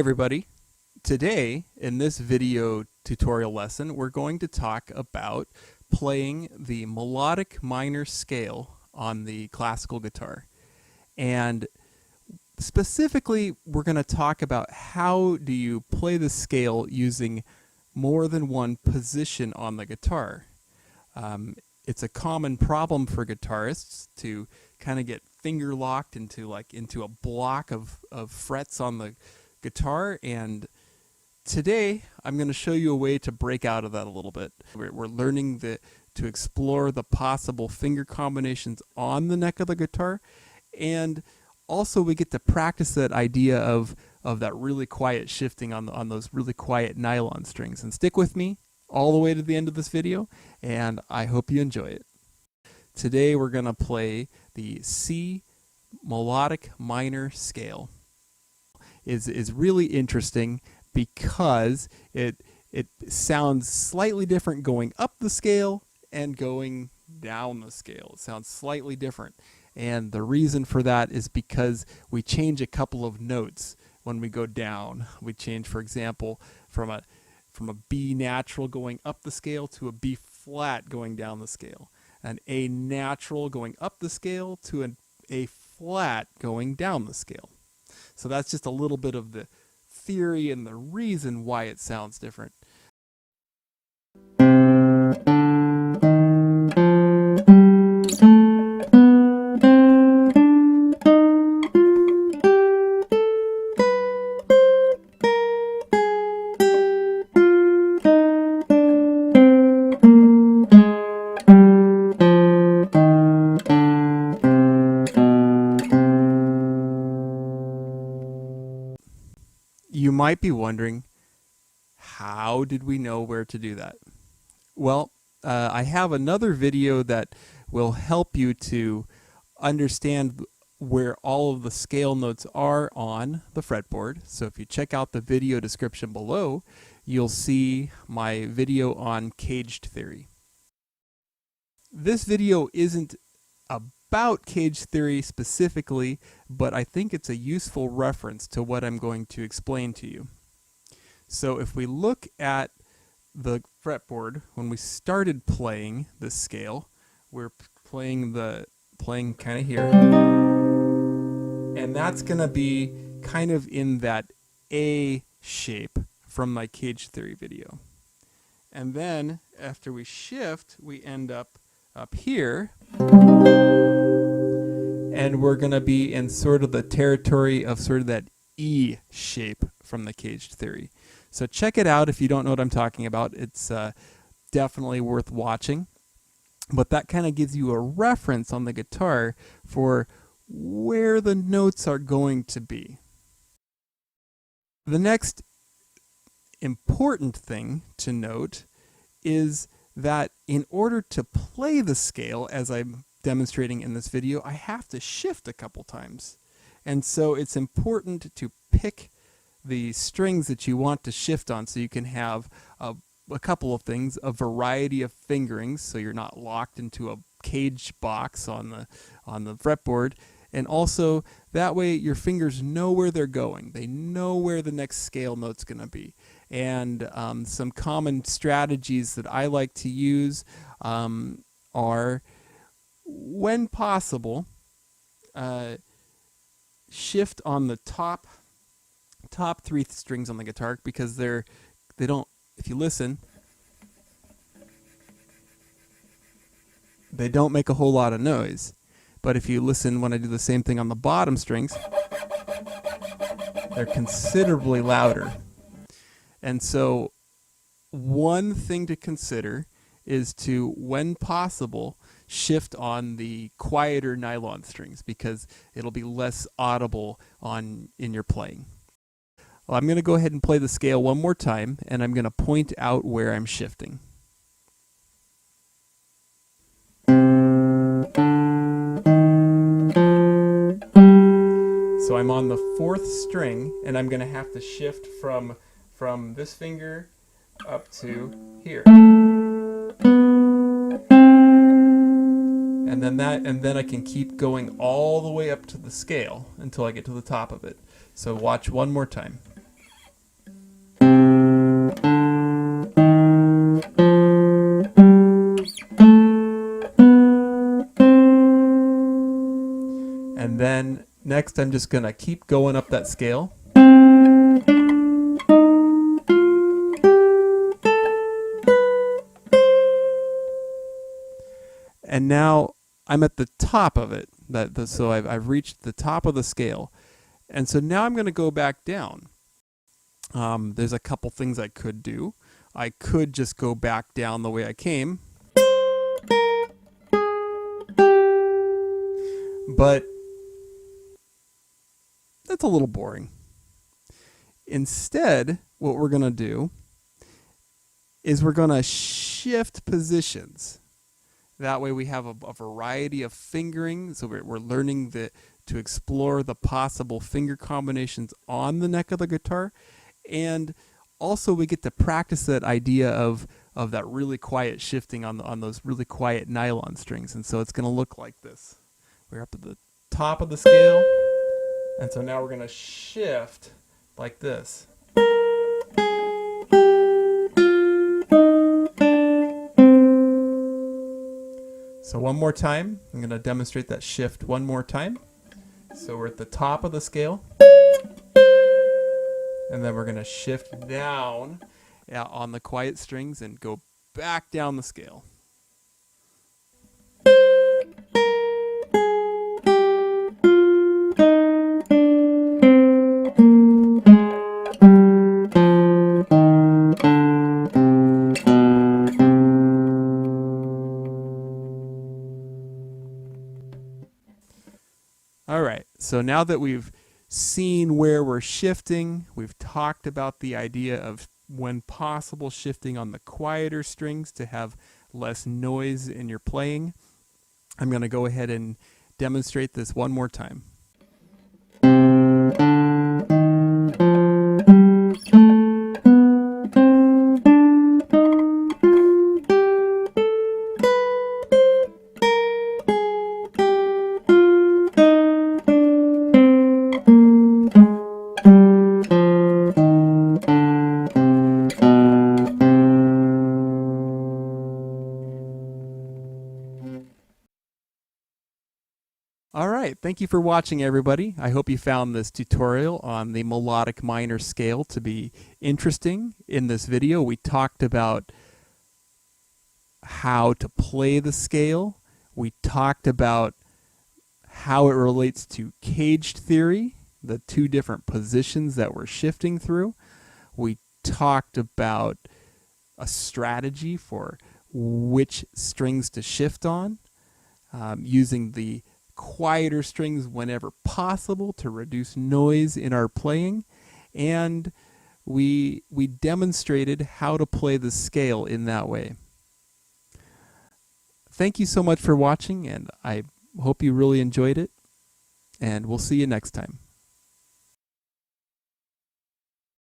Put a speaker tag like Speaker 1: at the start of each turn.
Speaker 1: everybody. Today, in this video tutorial lesson, we're going to talk about playing the melodic minor scale on the classical guitar. And specifically, we're going to talk about how do you play the scale using more than one position on the guitar. It's a common problem for guitarists to kind of get finger locked into a block of frets on the guitar, and today I'm going to show you a way to break out of that a little bit. We're learning to explore the possible finger combinations on the neck of the guitar, and also we get to practice that idea of that really quiet shifting on those really quiet nylon strings. And stick with me all the way to the end of this video, and I hope you enjoy it. Today we're going to play the C melodic minor scale. Is really interesting because it sounds slightly different going up the scale and going down the scale. It sounds slightly different, and the reason for that is because we change a couple of notes when we go down. We change, for example, from a B natural going up the scale to a B flat going down the scale, an A natural going up the scale to an A flat going down the scale. So that's just a little bit of the theory and the reason why it sounds different. You might be wondering, how did we know where to do that? Well, I have another video that will help you to understand where all of the scale notes are on the fretboard. So if you check out the video description below, you'll see my video on caged theory. This video isn't about cage theory specifically, but I think it's a useful reference to what I'm going to explain to you. So if we look at the fretboard, when we started playing this scale, we're playing kind of here, and that's going to be kind of in that A shape from my cage theory video. And then after we shift, we end up here, and we're going to be in sort of the territory of sort of that E shape from the caged theory. So check it out if you don't know what I'm talking about. It's definitely worth watching. But that kind of gives you a reference on the guitar for where the notes are going to be. The next important thing to note is that in order to play the scale, as I'm demonstrating in this video, I have to shift a couple times. And so it's important to pick the strings that you want to shift on so you can have a couple of things, a variety of fingerings, so you're not locked into a cage box on the fretboard. And also, that way your fingers know where they're going. They know where the next scale note's going to be. And some common strategies that I like to use are, when possible, shift on the top three strings on the guitar, because they don't, if you listen, they don't make a whole lot of noise. But if you listen when I do the same thing on the bottom strings, they're considerably louder. And so one thing to consider is to, when possible, shift on the quieter nylon strings, because it'll be less audible in your playing. Well, I'm going to go ahead and play the scale one more time, and I'm going to point out where I'm shifting. So I'm on the 4th string, and I'm going to have to shift from this finger up to here. And then I can keep going all the way up to the scale until I get to the top of it. So watch one more time. Next, I'm just going to keep going up that scale. And now I'm at the top of it. So I've reached the top of the scale. And so now I'm going to go back down. There's a couple things I could do. I could just go back down the way I came. But that's a little boring. Instead, what we're going to do is we're going to shift positions. That way we have a variety of fingering. So we're learning to explore the possible finger combinations on the neck of the guitar. And also we get to practice that idea of that really quiet shifting on those really quiet nylon strings. And so it's going to look like this. We're up at the top of the scale. And so now we're going to shift like this. So one more time, I'm going to demonstrate that shift one more time. So we're at the top of the scale. And then we're going to shift down on the quiet strings and go back down the scale. All right, so now that we've seen where we're shifting, we've talked about the idea of, when possible, shifting on the quieter strings to have less noise in your playing. I'm going to go ahead and demonstrate this one more time. All right, thank you for watching, everybody. I hope you found this tutorial on the melodic minor scale to be interesting. In this video, we talked about how to play the scale. We talked about how it relates to caged theory, the two different positions that we're shifting through. We talked about a strategy for which strings to shift on, using the quieter strings whenever possible to reduce noise in our playing, and we demonstrated how to play the scale in that way. Thank you so much for watching, and I hope you really enjoyed it, and we'll see you next time.